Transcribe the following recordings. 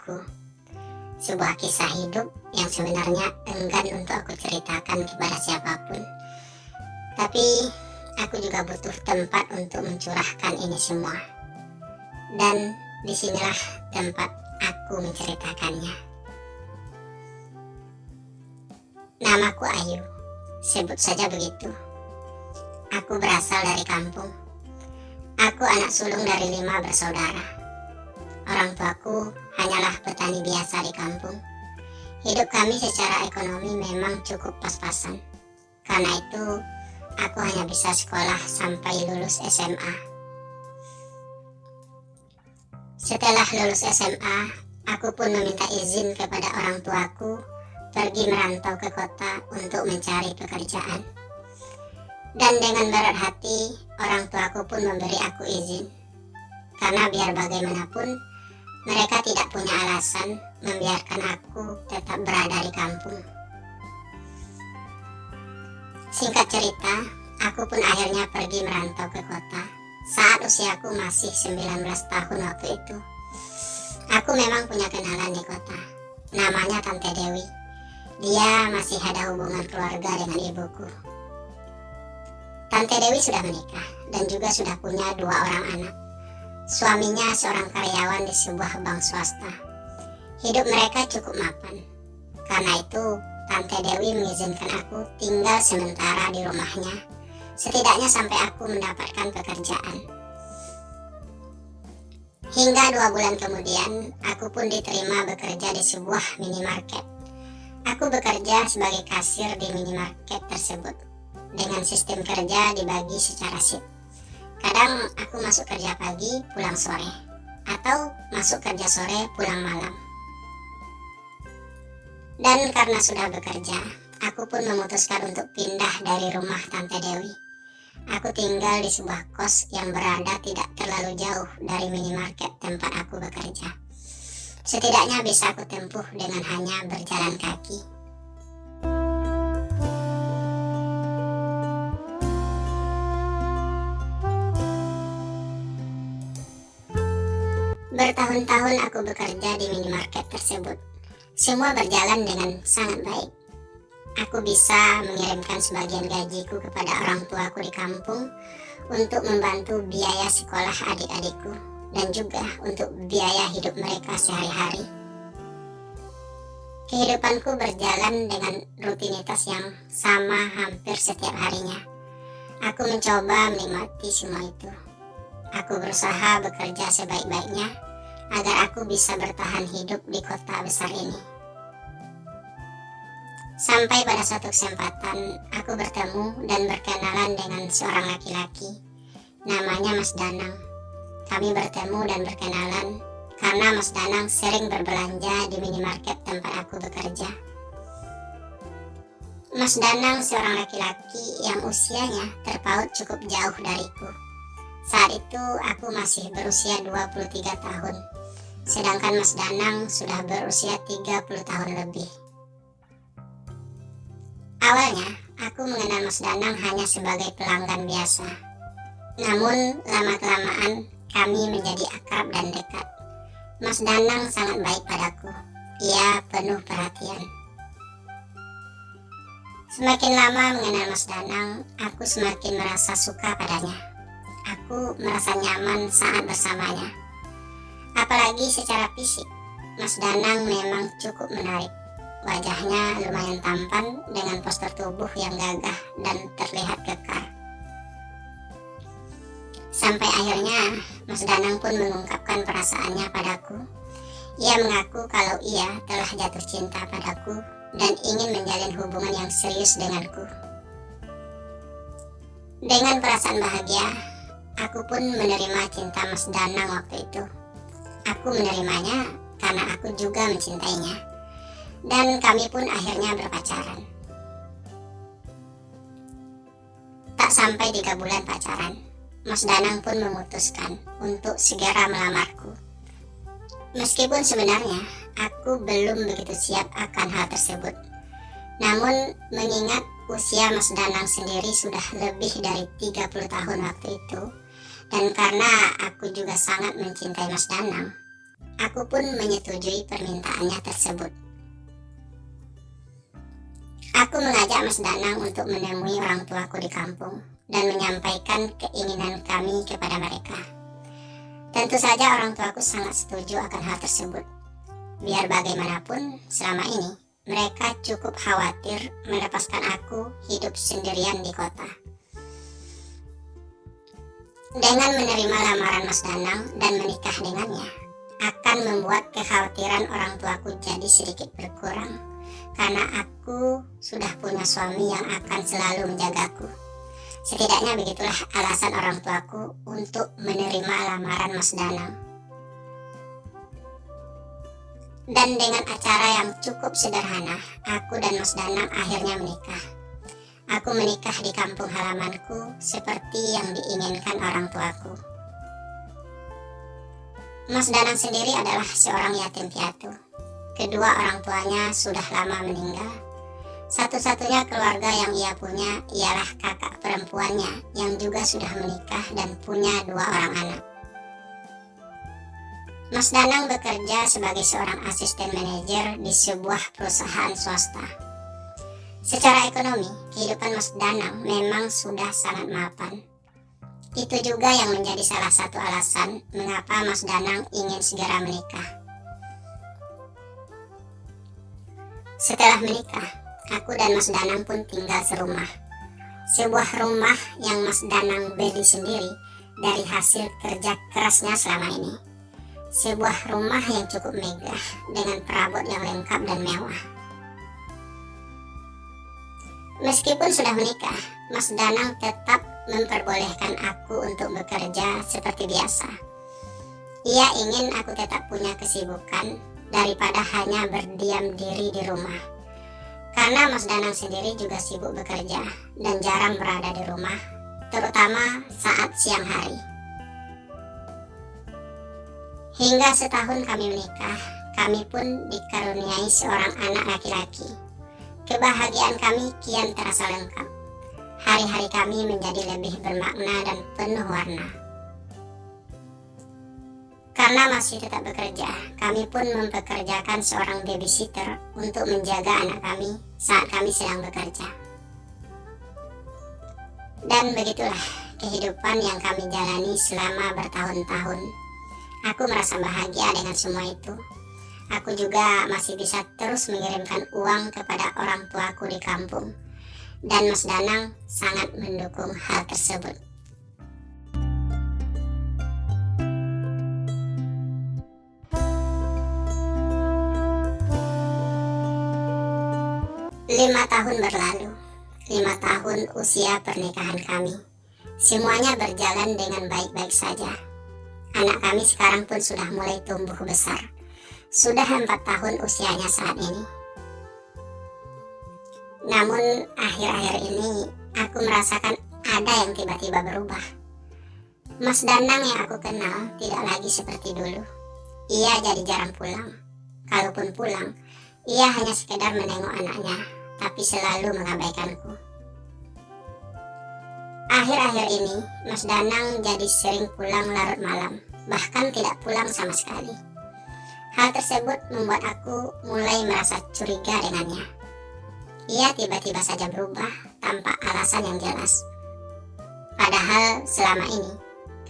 diriku. Sebuah kisah hidup yang sebenarnya enggan untuk aku ceritakan kepada siapapun. Tapi aku juga butuh tempat untuk mencurahkan ini semua. Dan disinilah tempat aku menceritakannya. Namaku Ayu, sebut saja begitu. Aku berasal dari kampung. Aku anak sulung dari 5 bersaudara. Orang tuaku hanyalah petani biasa di kampung. Hidup kami secara ekonomi memang cukup pas-pasan. Karena itu, aku hanya bisa sekolah sampai lulus SMA. Setelah lulus SMA, aku pun meminta izin kepada orang tuaku pergi merantau ke kota untuk mencari pekerjaan. Dan dengan berat hati, orang tuaku pun memberi aku izin. Karena biar bagaimanapun, mereka tidak punya alasan membiarkan aku tetap berada di kampung. Singkat cerita, aku pun akhirnya pergi merantau ke kota saat usiaku masih 19 tahun waktu itu. Aku memang punya kenalan di kota. Namanya Tante Dewi. Dia masih ada hubungan keluarga dengan ibuku. Tante Dewi sudah menikah dan juga sudah punya 2 orang anak. Suaminya seorang karyawan di sebuah bank swasta. Hidup mereka cukup mapan. Karena itu, Tante Dewi mengizinkan aku tinggal sementara di rumahnya, setidaknya sampai aku mendapatkan pekerjaan. Hingga 2 bulan kemudian, aku pun diterima bekerja di sebuah minimarket. Aku bekerja sebagai kasir di minimarket tersebut. Dengan sistem kerja dibagi secara shift. Kadang aku masuk kerja pagi, pulang sore. Atau masuk kerja sore, pulang malam. Dan karena sudah bekerja, aku pun memutuskan untuk pindah dari rumah Tante Dewi. Aku tinggal di sebuah kos yang berada tidak terlalu jauh dari minimarket tempat aku bekerja. Setidaknya bisa aku tempuh dengan hanya berjalan kaki. Bertahun-tahun aku bekerja di minimarket tersebut. Semua berjalan dengan sangat baik. Aku bisa mengirimkan sebagian gajiku kepada orang tuaku di kampung untuk membantu biaya sekolah adik-adikku dan juga untuk biaya hidup mereka sehari-hari. Kehidupanku berjalan dengan rutinitas yang sama hampir setiap harinya. Aku mencoba menikmati semua itu. Aku berusaha bekerja sebaik-baiknya agar aku bisa bertahan hidup di kota besar ini. Sampai pada suatu kesempatan, aku bertemu dan berkenalan dengan seorang laki-laki. Namanya Mas Danang. Kami bertemu dan berkenalan karena Mas Danang sering berbelanja di minimarket tempat aku bekerja. Mas Danang seorang laki-laki yang usianya terpaut cukup jauh dariku. Saat itu aku masih berusia 23 tahun, sedangkan Mas Danang sudah berusia 30 tahun lebih. Awalnya, aku mengenal Mas Danang hanya sebagai pelanggan biasa. Namun, lama-kelamaan kami menjadi akrab dan dekat. Mas Danang sangat baik padaku. Ia penuh perhatian. Semakin lama mengenal Mas Danang, aku semakin merasa suka padanya. Aku merasa nyaman saat bersamanya. Apalagi secara fisik, Mas Danang memang cukup menarik. Wajahnya lumayan tampan dengan postur tubuh yang gagah dan terlihat kekar. Sampai akhirnya Mas Danang pun mengungkapkan perasaannya padaku. Ia mengaku kalau ia telah jatuh cinta padaku dan ingin menjalin hubungan yang serius denganku. Dengan perasaan bahagia, aku pun menerima cinta Mas Danang waktu itu. Aku menerimanya karena aku juga mencintainya. Dan kami pun akhirnya berpacaran. Tak sampai 3 bulan pacaran, Mas Danang pun memutuskan untuk segera melamarku. Meskipun sebenarnya aku belum begitu siap akan hal tersebut. Namun mengingat usia Mas Danang sendiri sudah lebih dari 30 tahun waktu itu, dan karena aku juga sangat mencintai Mas Danang, Aku pun menyetujui permintaannya tersebut. Aku mengajak Mas Danang untuk menemui orang tuaku di kampung dan menyampaikan keinginan kami kepada mereka. Tentu saja orang tuaku sangat setuju akan hal tersebut. Biar bagaimanapun, selama ini mereka cukup khawatir melepaskan aku hidup sendirian di kota. Dengan menerima lamaran Mas Danang dan menikah dengannya, akan membuat kekhawatiran orang tuaku jadi sedikit berkurang, karena aku sudah punya suami yang akan selalu menjagaku. Setidaknya begitulah alasan orang tuaku untuk menerima lamaran Mas Danang. Dan dengan acara yang cukup sederhana, aku dan Mas Danang akhirnya menikah. Aku menikah di kampung halamanku seperti yang diinginkan orang tuaku. Mas Danang sendiri adalah seorang yatim piatu. Kedua orang tuanya sudah lama meninggal. Satu-satunya keluarga yang ia punya ialah kakak perempuannya yang juga sudah menikah dan punya 2 orang anak. Mas Danang bekerja sebagai seorang asisten manajer di sebuah perusahaan swasta. Secara ekonomi, kehidupan Mas Danang memang sudah sangat mapan. Itu juga yang menjadi salah satu alasan mengapa Mas Danang ingin segera menikah. Setelah menikah, aku dan Mas Danang pun tinggal serumah. Sebuah rumah yang Mas Danang beli sendiri dari hasil kerja kerasnya selama ini. Sebuah rumah yang cukup megah dengan perabot yang lengkap dan mewah. Meskipun sudah menikah, Mas Danang tetap memperbolehkan aku untuk bekerja seperti biasa. Ia ingin aku tetap punya kesibukan daripada hanya berdiam diri di rumah. Karena Mas Danang sendiri juga sibuk bekerja dan jarang berada di rumah, terutama saat siang hari. Hingga setahun kami menikah, kami pun dikaruniai seorang anak laki-laki. Kebahagiaan kami kian terasa lengkap. Hari-hari kami menjadi lebih bermakna dan penuh warna. Karena masih tetap bekerja, kami pun mempekerjakan seorang babysitter untuk menjaga anak kami saat kami sedang bekerja. Dan begitulah kehidupan yang kami jalani selama bertahun-tahun. Aku merasa bahagia dengan semua itu. Aku juga masih bisa terus mengirimkan uang kepada orang tuaku di kampung. Dan Mas Danang sangat mendukung hal tersebut. Lima tahun berlalu. 5 tahun usia pernikahan kami. Semuanya berjalan dengan baik-baik saja. Anak kami sekarang pun sudah mulai tumbuh besar. Sudah 4 tahun usianya saat ini. Namun akhir-akhir ini aku merasakan ada yang tiba-tiba berubah. Mas Danang yang aku kenal tidak lagi seperti dulu. Ia jadi jarang pulang. Kalaupun pulang, ia hanya sekedar menengok anaknya, tapi selalu mengabaikanku. Akhir-akhir ini, Mas Danang jadi sering pulang larut malam, bahkan tidak pulang sama sekali. Hal tersebut membuat aku mulai merasa curiga dengannya. Ia tiba-tiba saja berubah tanpa alasan yang jelas. Padahal selama ini,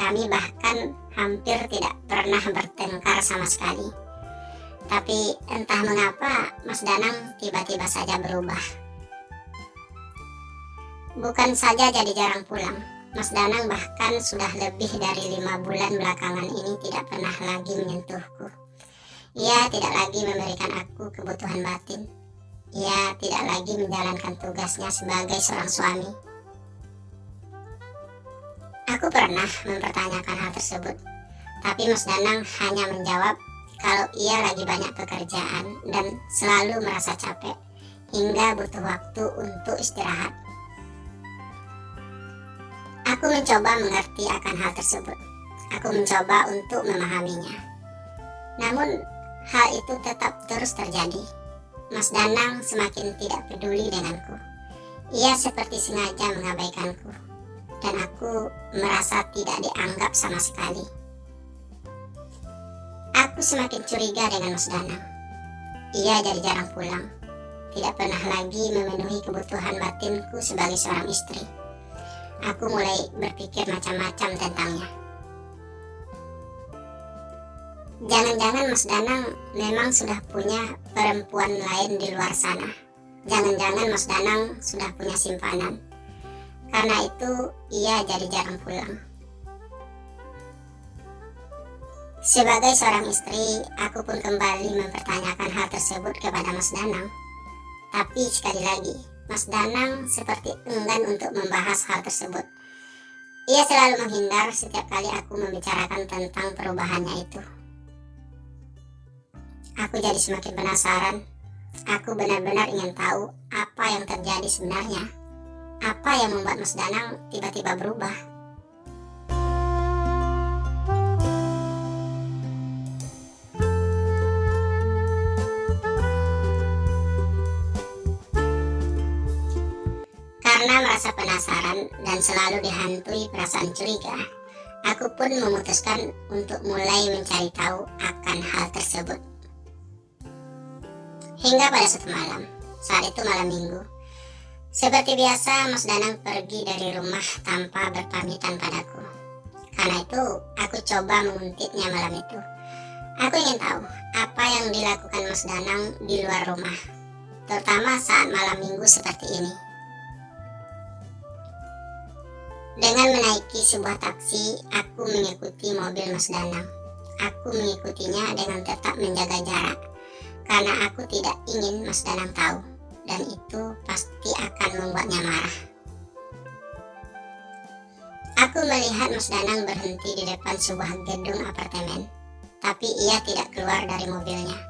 kami bahkan hampir tidak pernah bertengkar sama sekali. Tapi entah mengapa Mas Danang tiba-tiba saja berubah. Bukan saja jadi jarang pulang, Mas Danang bahkan sudah lebih dari 5 bulan belakangan ini tidak pernah lagi menyentuhku. Ia tidak lagi memberikan aku kebutuhan batin. Ia tidak lagi menjalankan tugasnya sebagai seorang suami. Aku pernah mempertanyakan hal tersebut, tapi Mas Danang hanya menjawab kalau ia lagi banyak pekerjaan dan selalu merasa capek hingga butuh waktu untuk istirahat. Aku mencoba mengerti akan hal tersebut. Aku mencoba untuk memahaminya. Namun hal itu tetap terus terjadi. Mas Danang semakin tidak peduli denganku. Ia seperti sengaja mengabaikanku, dan aku merasa tidak dianggap sama sekali. Aku Aku semakin curiga dengan Mas Danang. Ia jadi jarang pulang, tidak pernah lagi memenuhi kebutuhan batinku sebagai seorang istri. Aku mulai berpikir macam-macam tentangnya. Jangan-jangan Mas Danang memang sudah punya perempuan lain di luar sana. Jangan-jangan Mas Danang sudah punya simpanan. Karena itu ia jadi jarang pulang. Sebagai seorang istri, aku pun kembali mempertanyakan hal tersebut kepada Mas Danang. Tapi sekali lagi, Mas Danang seperti enggan untuk membahas hal tersebut. Ia selalu menghindar setiap kali aku membicarakan tentang perubahannya itu. Aku jadi semakin penasaran. Aku benar-benar ingin tahu apa yang terjadi sebenarnya. Apa yang membuat Mas Danang tiba-tiba berubah? Karena merasa penasaran dan selalu dihantui perasaan curiga, aku pun memutuskan untuk mulai mencari tahu akan hal tersebut. Hingga pada suatu malam, saat itu malam minggu, seperti biasa Mas Danang pergi dari rumah tanpa berpamitan padaku. Karena itu, aku coba menguntitnya malam itu. Aku ingin tahu apa yang dilakukan Mas Danang di luar rumah, terutama saat malam minggu seperti ini. Dengan menaiki sebuah taksi, aku mengikuti mobil Mas Danang. Aku mengikutinya dengan tetap menjaga jarak, karena aku tidak ingin Mas Danang tahu, dan itu pasti akan membuatnya marah. Aku melihat Mas Danang berhenti di depan sebuah gedung apartemen, tapi ia tidak keluar dari mobilnya.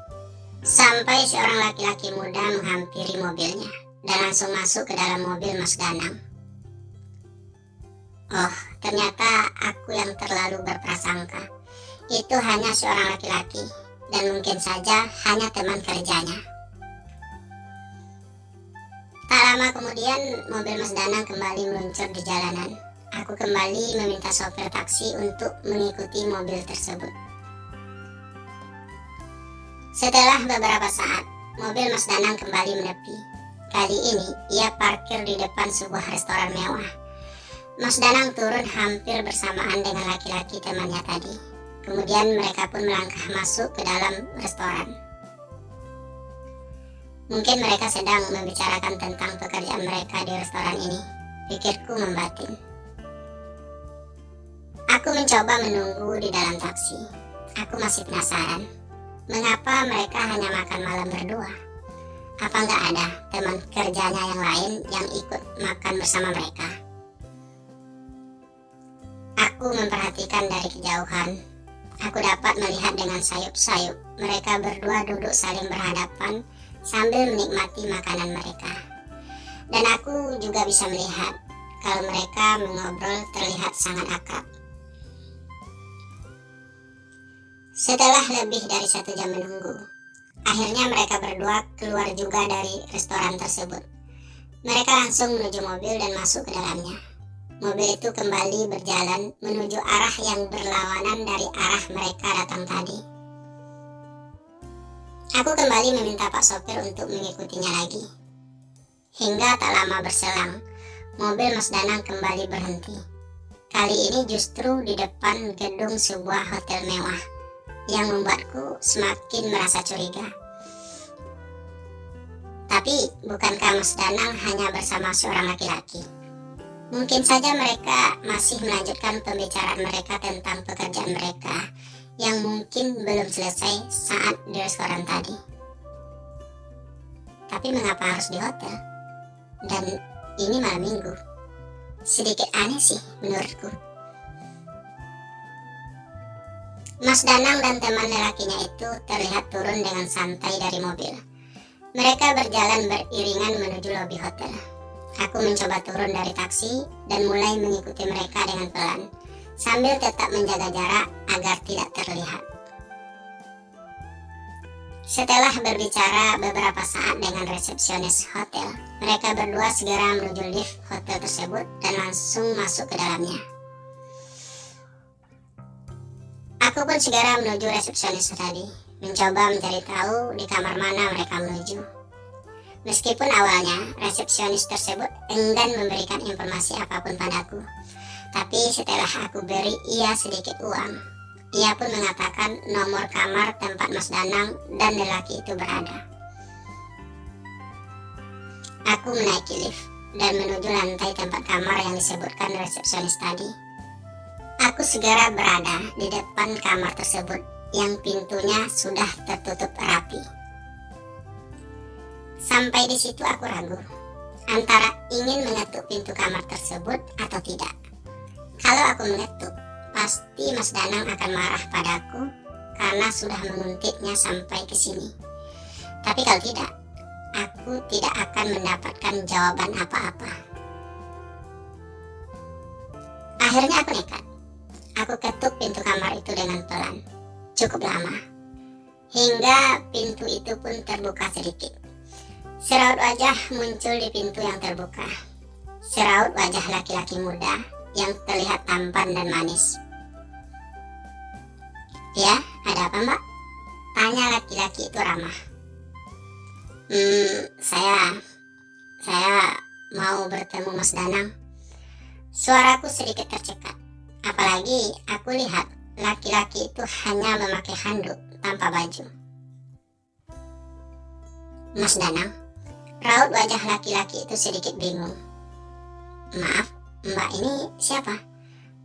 Sampai seorang laki-laki muda menghampiri mobilnya, dan langsung masuk ke dalam mobil Mas Danang. Oh, ternyata aku yang terlalu berprasangka. Itu hanya seorang laki-laki, dan mungkin saja hanya teman kerjanya. Tak lama kemudian, mobil Mas Danang kembali meluncur di jalanan. Aku kembali meminta sopir taksi untuk mengikuti mobil tersebut. Setelah beberapa saat, mobil Mas Danang kembali menepi. Kali ini, ia parkir di depan sebuah restoran mewah. Mas Danang turun hampir bersamaan dengan laki-laki temannya tadi. Kemudian mereka pun melangkah masuk ke dalam restoran. Mungkin mereka sedang membicarakan tentang pekerjaan mereka di restoran ini. Pikirku membatin. Aku mencoba menunggu di dalam taksi. Aku masih penasaran. Mengapa mereka hanya makan malam berdua? Apa nggak ada teman kerjanya yang lain yang ikut makan bersama mereka? Aku memperhatikan dari kejauhan. Aku dapat melihat dengan sayup-sayup mereka berdua duduk saling berhadapan sambil menikmati makanan mereka. Dan aku juga bisa melihat kalau mereka mengobrol terlihat sangat akrab. Setelah lebih dari 1 jam menunggu, akhirnya mereka berdua keluar juga dari restoran tersebut. Mereka langsung menuju mobil dan masuk ke dalamnya. Mobil itu kembali berjalan menuju arah yang berlawanan dari arah mereka datang tadi. Aku kembali meminta Pak sopir untuk mengikutinya lagi. Hingga tak lama berselang, mobil Mas Danang kembali berhenti. Kali ini justru di depan gedung sebuah hotel mewah, yang membuatku semakin merasa curiga. Tapi bukankah Mas Danang hanya bersama seorang laki-laki? Mungkin saja mereka masih melanjutkan pembicaraan mereka tentang pekerjaan mereka yang mungkin belum selesai saat di restoran tadi. Tapi mengapa harus di hotel? Dan ini malam minggu. Sedikit aneh sih menurutku. Mas Danang dan teman lelakinya itu terlihat turun dengan santai dari mobil. Mereka berjalan beriringan menuju lobi hotel. Aku mencoba turun dari taksi dan mulai mengikuti mereka dengan pelan, sambil tetap menjaga jarak agar tidak terlihat. Setelah berbicara beberapa saat dengan resepsionis hotel, mereka berdua segera menuju lift hotel tersebut dan langsung masuk ke dalamnya. Aku Aku pun segera menuju resepsionis tadi, mencoba mencari tahu di kamar mana mereka menuju. Meskipun awalnya resepsionis tersebut enggan memberikan informasi apapun padaku, tapi setelah aku beri ia sedikit uang, ia pun mengatakan nomor kamar tempat Mas Danang dan lelaki itu berada. Aku menaiki lift dan menuju lantai tempat kamar yang disebutkan resepsionis tadi. Aku segera berada di depan kamar tersebut yang pintunya sudah tertutup rapi. Sampai di situ aku ragu antara ingin mengetuk pintu kamar tersebut atau tidak. Kalau aku mengetuk, pasti Mas Danang akan marah padaku karena sudah menguntitnya sampai ke sini. Tapi kalau tidak, aku tidak akan mendapatkan jawaban apa-apa. Akhirnya aku nekat. Aku ketuk pintu kamar itu dengan pelan, cukup lama, hingga pintu itu pun terbuka sedikit. Seraut wajah muncul di pintu yang terbuka. Seraut wajah laki-laki muda yang terlihat tampan dan manis. "Ya, ada apa, Mbak?" tanya laki-laki itu ramah. Saya mau bertemu Mas Danang." Suaraku sedikit tercekat. Apalagi aku lihat laki-laki itu hanya memakai handuk tanpa baju. "Mas Danang?" Raut wajah laki-laki itu sedikit bingung. "Maaf, Mbak ini siapa?"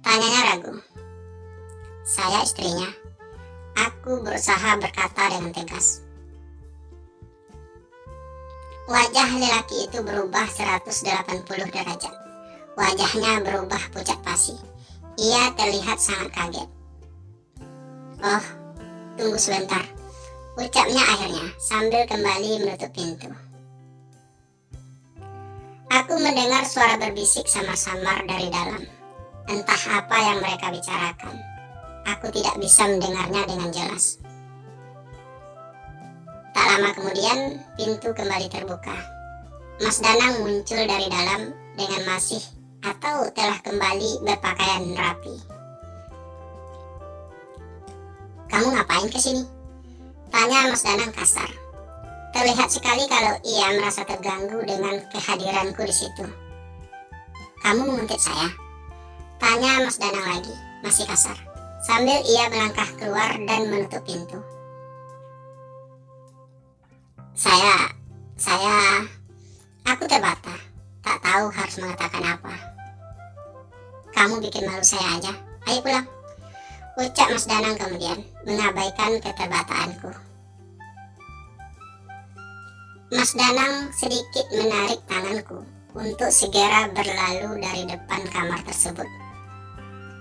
tanyanya ragu. "Saya istrinya." Aku berusaha berkata dengan tegas. Wajah lelaki itu berubah 180 derajat. Wajahnya berubah pucat pasi. Ia terlihat sangat kaget. "Oh, tunggu sebentar," ucapnya akhirnya sambil kembali menutup pintu. Aku mendengar suara berbisik samar-samar dari dalam. Entah apa yang mereka bicarakan. Aku tidak bisa mendengarnya dengan jelas. Tak lama kemudian, pintu kembali terbuka. Mas Danang muncul dari dalam dengan masih atau telah kembali berpakaian rapi. "Kamu ngapain kesini?" tanya Mas Danang kasar. Terlihat sekali kalau ia merasa terganggu dengan kehadiranku di situ. "Kamu menguntit saya?" tanya Mas Danang lagi, masih kasar, sambil ia melangkah keluar dan menutup pintu. Aku terbata, tak tahu harus mengatakan apa. "Kamu bikin malu saya aja, ayo pulang," ucap Mas Danang kemudian, mengabaikan keterbataanku. Mas Danang sedikit menarik tanganku untuk segera berlalu dari depan kamar tersebut.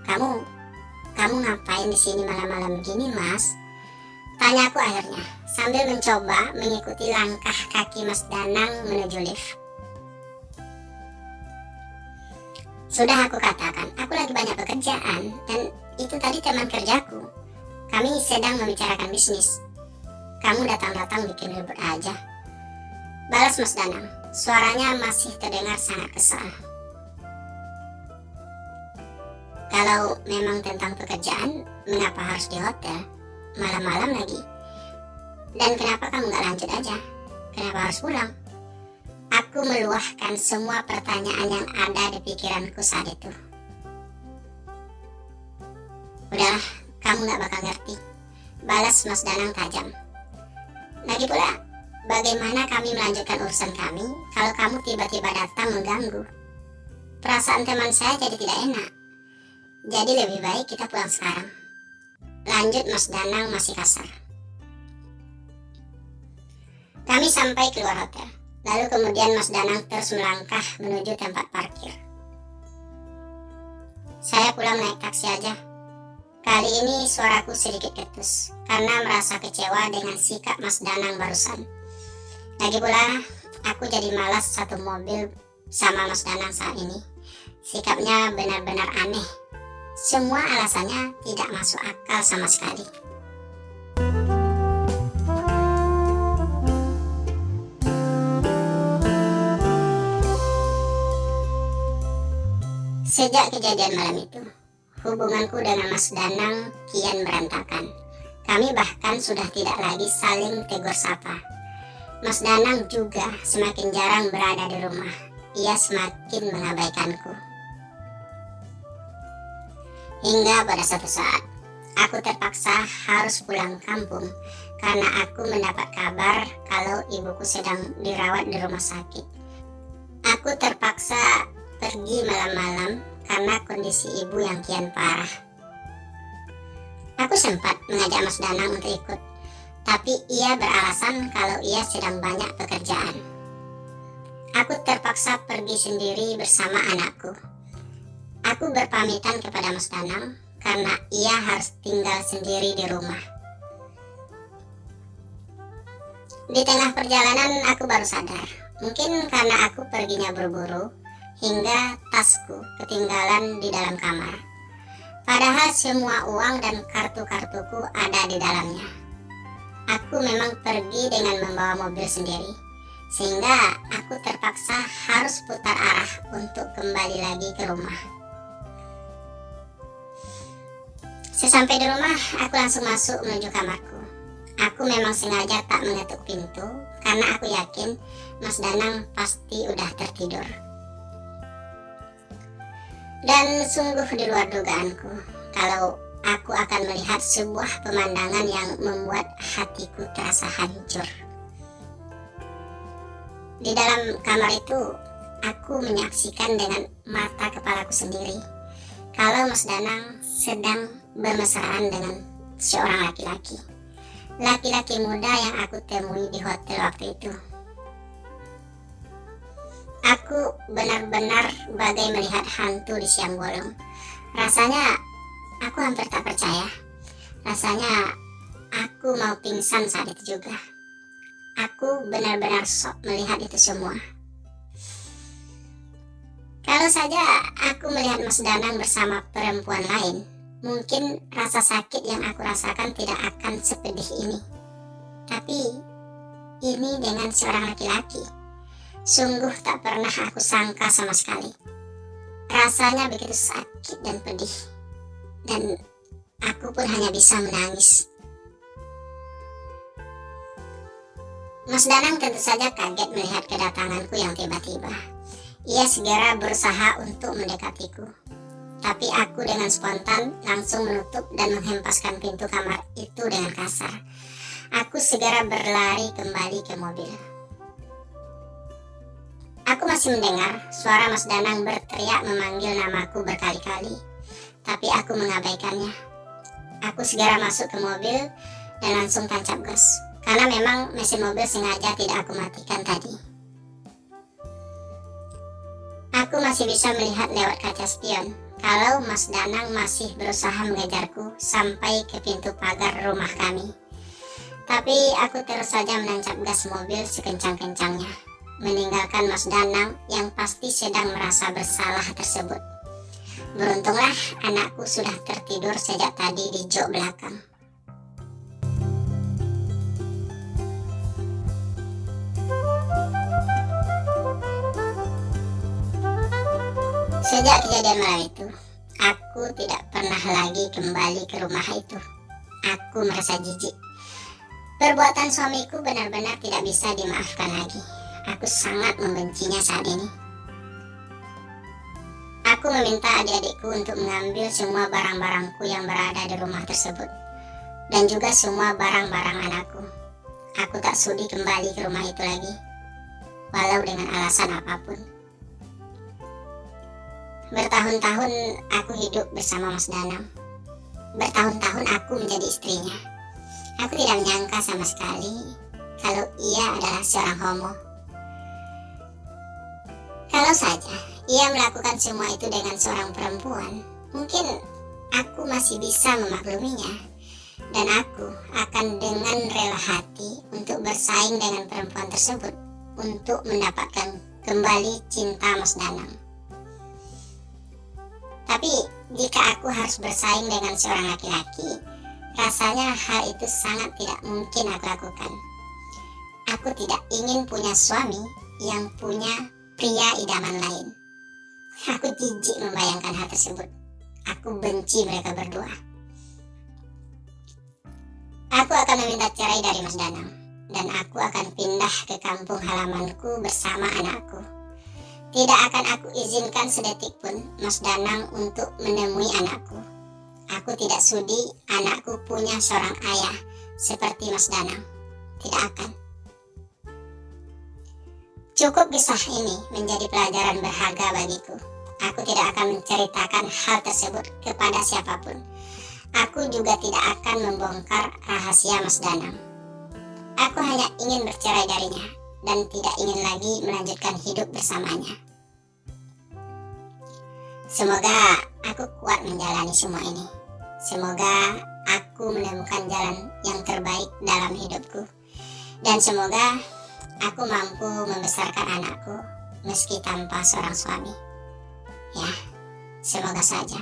Kamu ngapain di sini malam-malam begini, Mas?" tanyaku akhirnya, sambil mencoba mengikuti langkah kaki Mas Danang menuju lift. "Sudah aku katakan, aku lagi banyak pekerjaan, dan itu tadi teman kerjaku. Kami sedang membicarakan bisnis. Kamu datang-datang bikin ribut aja," balas Mas Danang. Suaranya masih terdengar sangat kesal. "Kalau memang tentang pekerjaan, mengapa harus di hotel? Malam-malam lagi. Dan kenapa kamu gak lanjut aja? Kenapa harus pulang?" Aku meluahkan semua pertanyaan yang ada di pikiranku saat itu. "Udahlah, kamu gak bakal ngerti," balas Mas Danang tajam. "Lagi pula, bagaimana kami melanjutkan urusan kami kalau kamu tiba-tiba datang mengganggu? Perasaan teman saya jadi tidak enak. Jadi lebih baik kita pulang sekarang," lanjut Mas Danang masih kasar. Kami sampai keluar hotel. Lalu kemudian Mas Danang terus melangkah menuju tempat parkir. Saya pulang naik taksi aja. Kali ini suaraku sedikit ketus karena merasa kecewa dengan sikap Mas Danang barusan. Lagi pula, aku jadi malas satu mobil sama Mas Danang saat ini. Sikapnya benar-benar aneh. Semua alasannya tidak masuk akal sama sekali. Sejak kejadian malam itu, hubunganku dengan Mas Danang kian berantakan. Kami bahkan sudah tidak lagi saling tegur sapa. Mas Danang juga semakin jarang berada di rumah. Ia semakin mengabaikanku. Hingga pada suatu saat, aku terpaksa harus pulang kampung karena aku mendapat kabar kalau ibuku sedang dirawat di rumah sakit. Aku terpaksa pergi malam-malam karena kondisi ibu yang kian parah. Aku sempat mengajak Mas Danang untuk ikut, tapi ia beralasan kalau ia sedang banyak pekerjaan. Aku terpaksa pergi sendiri bersama anakku. Aku berpamitan kepada Mas Danang karena ia harus tinggal sendiri di rumah. Di tengah perjalanan aku baru sadar, mungkin karena aku perginya buru-buru, hingga tasku ketinggalan di dalam kamar. Padahal semua uang dan kartu-kartuku ada di dalamnya. Aku memang pergi dengan membawa mobil sendiri, sehingga aku terpaksa harus putar arah untuk kembali lagi ke rumah. Sesampai di rumah, aku langsung masuk menuju kamarku. Aku memang sengaja tak mengetuk pintu karena aku yakin Mas Danang pasti udah tertidur. Dan sungguh di luar dugaanku kalau aku akan melihat sebuah pemandangan yang membuat hatiku terasa hancur. Di dalam kamar itu, aku menyaksikan dengan mata kepalaku sendiri kalau Mas Danang sedang bermesraan dengan seorang laki-laki. Laki-laki muda yang aku temui di hotel waktu itu. Aku benar-benar bagai melihat hantu di siang bolong. Rasanya aku hampir tak percaya. Rasanya aku mau pingsan saat itu juga. Aku benar-benar shock melihat itu semua. Kalau saja aku melihat Mas Danang bersama perempuan lain, mungkin rasa sakit yang aku rasakan tidak akan sepedih ini. Tapi ini dengan seorang laki-laki. Sungguh tak pernah aku sangka sama sekali. Rasanya begitu sakit dan pedih. Dan aku pun hanya bisa menangis. Mas Danang tentu saja kaget melihat kedatanganku yang tiba-tiba. Ia segera berusaha untuk mendekatiku. Tapi aku dengan spontan langsung menutup dan menghempaskan pintu kamar itu dengan kasar. Aku segera berlari kembali ke mobil. Aku masih mendengar suara Mas Danang berteriak memanggil namaku berkali-kali, tapi aku mengabaikannya. Aku segera masuk ke mobil dan langsung tancap gas, karena memang mesin mobil sengaja tidak aku matikan tadi. Aku masih bisa melihat lewat kaca spion kalau Mas Danang masih berusaha mengejarku sampai ke pintu pagar rumah kami. Tapi aku terus saja menancap gas mobil sekencang-kencangnya, meninggalkan Mas Danang yang pasti sedang merasa bersalah tersebut. Beruntunglah anakku sudah tertidur sejak tadi di jok belakang. Sejak kejadian malam itu, aku tidak pernah lagi kembali ke rumah itu. Aku merasa jijik. Perbuatan suamiku benar-benar tidak bisa dimaafkan lagi. Aku sangat membencinya saat ini. Aku meminta adik-adikku untuk mengambil semua barang-barangku yang berada di rumah tersebut, dan juga semua barang-barang anakku. Aku tak sudi kembali ke rumah itu lagi, walau dengan alasan apapun. Bertahun-tahun aku hidup bersama Mas Danang. Bertahun-tahun aku menjadi istrinya. Aku tidak menyangka sama sekali kalau ia adalah seorang homo. Kalau saja ia melakukan semua itu dengan seorang perempuan, mungkin aku masih bisa memakluminya. Dan aku akan dengan rela hati untuk bersaing dengan perempuan tersebut untuk mendapatkan kembali cinta Mas Danang. Tapi jika aku harus bersaing dengan seorang laki-laki, rasanya hal itu sangat tidak mungkin aku lakukan. Aku tidak ingin punya suami yang punya pria idaman lain. Aku jijik membayangkan hal tersebut. Aku benci mereka berdua. Aku akan meminta cerai dari Mas Danang, dan aku akan pindah ke kampung halamanku bersama anakku. Tidak akan aku izinkan sedetik pun Mas Danang untuk menemui anakku. Aku tidak sudi anakku punya seorang ayah seperti Mas Danang. Tidak akan. Cukup kisah ini menjadi pelajaran berharga bagiku. Aku tidak akan menceritakan hal tersebut kepada siapapun. Aku juga tidak akan membongkar rahasia Mas Danang. Aku hanya ingin bercerai darinya dan tidak ingin lagi melanjutkan hidup bersamanya. Semoga aku kuat menjalani semua ini. Semoga aku menemukan jalan yang terbaik dalam hidupku. Dan semoga aku mampu membesarkan anakku meski tanpa seorang suami. Ya, semoga saja.